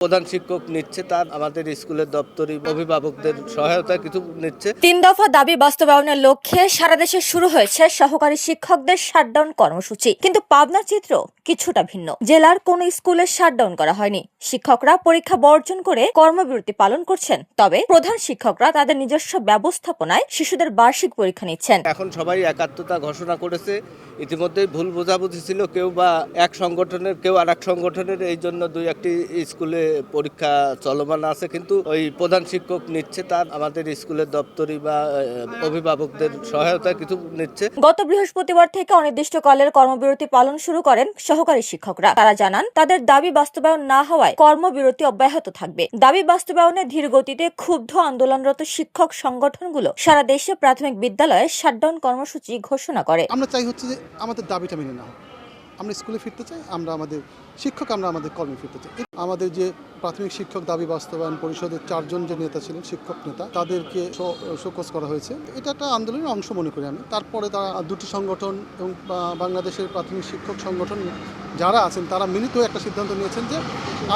প্রধান শিক্ষক নিচ্ছে, তার আমাদের স্কুলের দপ্তরি অভিভাবকদের সহায়তা কিছু নিচ্ছে। ৩ দফা দাবি বাস্তবায়নের লক্ষ্যে সারা দেশে শুরু হয়েছে সহকারী শিক্ষকদের শাটডাউন কর্মসূচি। কিন্তু পাবনার চিত্র কিছুটা ভিন্ন। জেলার কোনো স্কুলে শাটডাউন করা হয়নি। শিক্ষকরা পরীক্ষা বর্জন করে কর্মবিরতি পালন করছেন। তবে প্রধান শিক্ষকরা তাদের নিজস্ব ব্যবস্থাপনায় শিশুদের বার্ষিক পরীক্ষা নিচ্ছেন। এখন সবাই একাত্মতা ঘোষণা করেছে। ইতিমধ্যেই ভুল বোঝাবুঝি ছিল, কেউ বা এক সংগঠনের কেউ আর এক সংগঠনের, এই জন্য দুই একটি স্কুলে পরীক্ষা চলমান আছে। কিন্তু ওই প্রধান শিক্ষক নিচ্ছে, তার আমাদের স্কুলের দপ্তরি বা অভিভাবকদের সহায়তা কিছু নিচ্ছে। গত বৃহস্পতিবার থেকে অনির্দিষ্টকালের কর্মবিরতি পালন শুরু করেন সহকারী শিক্ষকরা। তারা জানান, তাদের দাবি বাস্তবায়ন না হওয়ায় কর্মবিরতি অব্যাহত থাকবে। দাবি বাস্তবায়নে ধীর গতিতে ক্ষুব্ধ আন্দোলনরত শিক্ষক সংগঠনগুলো সারা দেশে প্রাথমিক বিদ্যালয়ে শাটডাউন কর্মসূচি ঘোষণা করে। আমরা চাই হচ্ছে যে আমাদের দাবিটা মেনে নেওয়া। আমরা স্কুলে ফিরতে চাই, আমরা আমাদের শিক্ষক, আমরা আমাদের কর্মে ফিরতে চাই। আমাদের যে প্রাথমিক শিক্ষক দাবি বাস্তবায়ন পরিষদের 4 জন যে নেতা ছিলেন, শিক্ষক নেতা, তাদেরকে শোকজ করা হয়েছে। এটা একটা আন্দোলনের অংশ মনে করি আমি। তারপরে তারা দুটি সংগঠন এবং বাংলাদেশের প্রাথমিক শিক্ষক সংগঠন যারা আছেন তারা মিলিত একটা সিদ্ধান্ত নিয়েছেন যে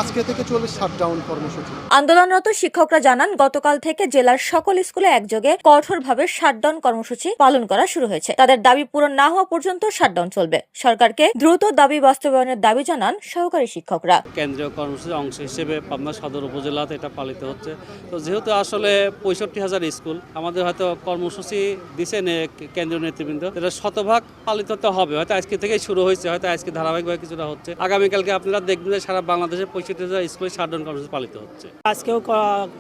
আজকে থেকে চলবে শাটডাউন কর্মসূচি। আন্দোলনরত শিক্ষকরা জানান, গতকাল থেকে জেলার সকল স্কুলে একযোগে কঠোরভাবে শাটডাউন কর্মসূচি পালন করা শুরু হয়েছে। তাদের দাবি পূরণ না হওয়া পর্যন্ত শাটডাউন চলবে। সরকারকে দ্রুত দাবি বাস্তবায়নের দাবি জানান সহকারী শিক্ষকরা। কেন্দ্রীয় কর্মসূচির অংশ হিসেবে পাবনা সদর উপজেলাতে এটা পালিত হচ্ছে। তো যেহেতু আসলে 65,000 স্কুল, আমাদের হয়তো কর্মসূচি দিচ্ছেন কেন্দ্রীয় নেতৃবৃন্দ, এটা শতভাগ পালিত হতে হবে। হয়তো আজকে থেকেই শুরু হয়েছে, হয়তো আজকে ধারাবাহিকভাবে কিছুটা হচ্ছে। আগামীকালকে আপনারা দেখবেন যে সারা বাংলাদেশে 65,000 স্কুলে শাটডাউন কর্মসূচি পালিত হচ্ছে। আজকেও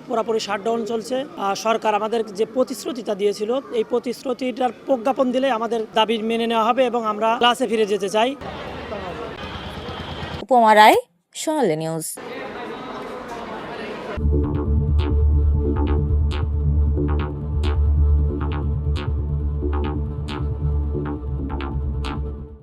পুরোপুরি শাটডাউন চলছে। সরকার আমাদের যে প্রতিশ্রুতিটা দিয়েছিল, এই প্রতিশ্রুতিটার প্রজ্ঞাপন দিলে আমাদের দাবি মেনে নেওয়া হবে এবং আমরা ক্লাসে ফিরে যেতে চাই। উপমা রায়, সোনালী নিউজ।